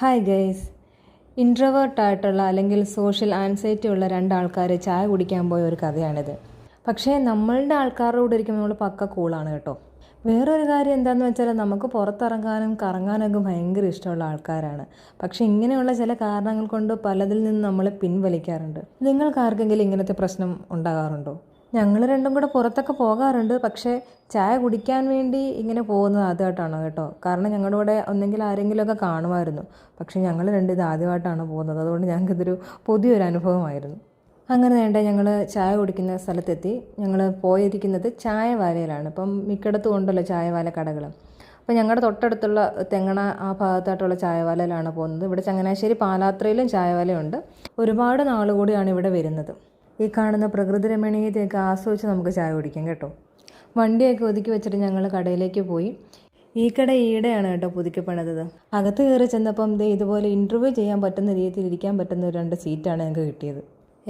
Hi guys, ഇൻട്രോവേർട്ടായിട്ടുള്ള അല്ലെങ്കിൽ social anxiety ഉള്ള രണ്ടാൾക്കാർ ചായ കുടിക്കാൻ പോയ ഒരു കഥയാണിത്. പക്ഷേ നമ്മളുടെ ആൾക്കാരുടെ കൂടെ ഇരിക്കുമ്പോൾ നമ്മൾ പക്ക കൂളാണ് കേട്ടോ. വേറൊരു കാര്യം എന്താണെന്ന് വെച്ചാൽ നമുക്ക് പുറത്തിറങ്ങാനും കറങ്ങാനൊക്കെ ഭയങ്കര ഇഷ്ടമുള്ള ആൾക്കാരാണ്. പക്ഷേ ഇങ്ങനെയുള്ള ചില കാരണങ്ങൾ കൊണ്ട് പലതിൽ നിന്ന് നമ്മൾ പിൻവലിക്കാറുണ്ട്. നിങ്ങൾക്ക് ആർക്കെങ്കിലും ഇങ്ങനത്തെ പ്രശ്നം ഉണ്ടാകാറുണ്ടോ? ഞങ്ങൾ രണ്ടും കൂടെ പുറത്തൊക്കെ പോകാറുണ്ട്, പക്ഷേ ചായ കുടിക്കാൻ വേണ്ടി ഇങ്ങനെ പോകുന്നത് ആദ്യമായിട്ടാണ് കേട്ടോ. കാരണം ഞങ്ങളുടെ കൂടെ ഒന്നെങ്കിൽ ആരെങ്കിലുമൊക്കെ കാണുമായിരുന്നു, പക്ഷേ ഞങ്ങൾ രണ്ടും ഇത് ആദ്യമായിട്ടാണ് പോകുന്നത്. അതുകൊണ്ട് ഞങ്ങൾക്കിതൊരു പുതിയൊരു അനുഭവമായിരുന്നു. അങ്ങനെ വേണ്ട ഞങ്ങൾ ചായ കുടിക്കുന്ന സ്ഥലത്തെത്തി. ഞങ്ങൾ പോയിരിക്കുന്നത് ചായവാലയിലാണ്. ഇപ്പം മിക്കയിടത്തും ഉണ്ടല്ലോ ചായവാല കടകൾ. അപ്പോൾ ഞങ്ങളുടെ തൊട്ടടുത്തുള്ള തെങ്ങണ ആ ഭാഗത്തായിട്ടുള്ള ചായവാലയിലാണ് പോകുന്നത്. ഇവിടെ ചങ്ങനാശ്ശേരി പാലാത്രയിലും ചായവാലയുണ്ട്. ഒരുപാട് നാളുകൂടിയാണ് ഇവിടെ വരുന്നത്. ഈ കാണുന്ന പ്രകൃതി രമണീയതയൊക്കെ ആസ്വദിച്ച് നമുക്ക് ചായ കുടിക്കാം കേട്ടോ. വണ്ടിയൊക്കെ ഒതുക്കി വെച്ചിട്ട് ഞങ്ങൾ കടയിലേക്ക് പോയി. ഈ കട ഈടെയാണ് കേട്ടോ പുതുക്കി പണിതത്. അകത്ത് കയറി ചെന്നപ്പം ഇതുപോലെ ഇൻ്റർവ്യൂ ചെയ്യാൻ പറ്റുന്ന രീതിയിൽ ഇരിക്കാൻ പറ്റുന്ന 2 സീറ്റാണ് ഞങ്ങൾക്ക് കിട്ടിയത്.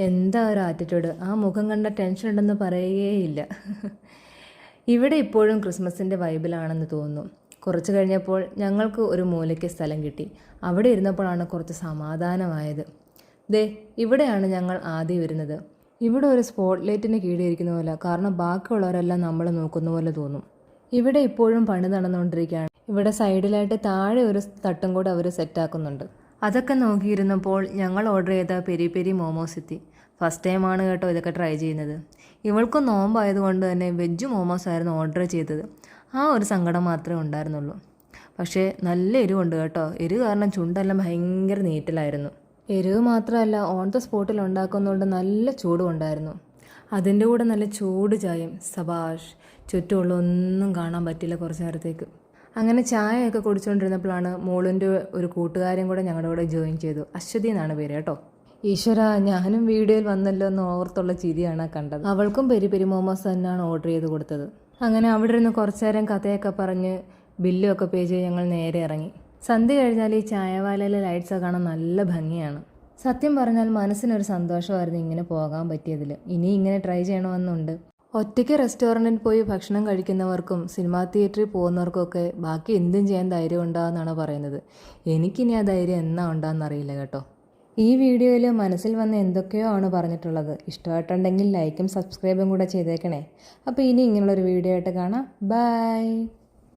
എന്താ ഒരു ആറ്റിറ്റ്യൂഡ്! ആ മുഖം കണ്ട ടെൻഷൻ ഉണ്ടെന്ന് പറയുകയില്ല. ഇവിടെ ഇപ്പോഴും ക്രിസ്മസിൻ്റെ വൈബിലാണെന്ന് തോന്നുന്നു. കുറച്ച് കഴിഞ്ഞപ്പോൾ ഞങ്ങൾക്ക് ഒരു മൂലയ്ക്ക് സ്ഥലം കിട്ടി. അവിടെ ഇരുന്നപ്പോഴാണ് കുറച്ച് സമാധാനമായത്. ഇവിടെയാണ് ഞങ്ങൾ ആദ്യം വരുന്നത്. ഇവിടെ ഒരു സ്പോട്ട് ലൈറ്റിന് കീഴിയിരിക്കുന്ന പോലെ, കാരണം ബാക്കിയുള്ളവരെല്ലാം നമ്മൾ നോക്കുന്ന പോലെ തോന്നും. ഇവിടെ ഇപ്പോഴും പണി നടന്നുകൊണ്ടിരിക്കുകയാണ്. ഇവിടെ സൈഡിലായിട്ട് താഴെ ഒരു തട്ടും കൂടെ അവർ സെറ്റാക്കുന്നുണ്ട്. അതൊക്കെ നോക്കിയിരുന്നപ്പോൾ ഞങ്ങൾ ഓർഡർ ചെയ്ത പെരി പെരി മോമോസ് എത്തി. ഫസ്റ്റ് ടൈമാണ് കേട്ടോ ഇതൊക്കെ ട്രൈ ചെയ്യുന്നത്. ഇവൾക്ക് നോമ്പായതുകൊണ്ട് തന്നെ വെജ് മോമോസ് ആയിരുന്നു ഓർഡർ ചെയ്തത്. ആ ഒരു സങ്കടം മാത്രമേ ഉണ്ടായിരുന്നുള്ളൂ. പക്ഷേ നല്ല എരിവുണ്ട് കേട്ടോ. എരിവ് കാരണം ചുണ്ടെല്ലാം ഭയങ്കര നീറ്റലായിരുന്നു. എരിവ് മാത്രമല്ല, ഓൺ ദ സ്പോട്ടിൽ ഉണ്ടാക്കുന്നതുകൊണ്ട് നല്ല ചൂടും ഉണ്ടായിരുന്നു. അതിൻ്റെ കൂടെ നല്ല ചൂട് ചായയും. സബാഷ്! ചുറ്റുമുള്ള ഒന്നും കാണാൻ പറ്റില്ല കുറച്ച് നേരത്തേക്ക്. അങ്ങനെ ചായയൊക്കെ കുടിച്ചുകൊണ്ടിരുന്നപ്പോഴാണ് മോളിൻ്റെ ഒരു കൂട്ടുകാരും കൂടെ ഞങ്ങളുടെ കൂടെ ജോയിൻ ചെയ്തു. അശ്വതി എന്നാണ് പേര് കേട്ടോ. ഈശ്വര, ഞാനും വീഡിയോയിൽ വന്നല്ലോ എന്ന് ഓർത്തുള്ള ചിരിയാണ് കണ്ടത്. അവൾക്കും പെരി പെരി മോമോസ് തന്നെയാണ് ഓർഡർ ചെയ്ത് കൊടുത്തത്. അങ്ങനെ അവിടെ ഇരുന്ന് കുറച്ചു നേരം കഥയൊക്കെ പറഞ്ഞ് ബില്ലും പേ ചെയ്ത് ഞങ്ങൾ നേരെ ഇറങ്ങി. സന്ധ്യ കഴിഞ്ഞാൽ ഈ ചായവാലയിലെ ലൈറ്റ്സ് കാണാൻ നല്ല ഭംഗിയാണ്. സത്യം പറഞ്ഞാൽ മനസ്സിനൊരു സന്തോഷമായിരുന്നു ഇങ്ങനെ പോകാൻ പറ്റിയതിൽ. ഇനി ഇങ്ങനെ ട്രൈ ചെയ്യണമെന്നുണ്ട്. ഒറ്റയ്ക്ക് റെസ്റ്റോറൻറ്റിൽ പോയി ഭക്ഷണം കഴിക്കുന്നവർക്കും സിനിമാ തിയേറ്ററിൽ പോകുന്നവർക്കൊക്കെ ബാക്കി എന്തും ചെയ്യാൻ ധൈര്യം ഉണ്ടാകുമെന്നാണ് പറയുന്നത്. എനിക്കിനി ആ ധൈര്യം എന്നാ ഉണ്ടാകുന്നറിയില്ല കേട്ടോ. ഈ വീഡിയോയിൽ മനസ്സിൽ വന്ന എന്തൊക്കെയോ ആണ് പറഞ്ഞിട്ടുള്ളത്. ഇഷ്ടമായിട്ടുണ്ടെങ്കിൽ ലൈക്കും സബ്സ്ക്രൈബും കൂടെ ചെയ്തേക്കണേ. അപ്പോൾ ഇനി ഇങ്ങനെയുള്ളൊരു വീഡിയോ ആയിട്ട് കാണാം. ബൈ.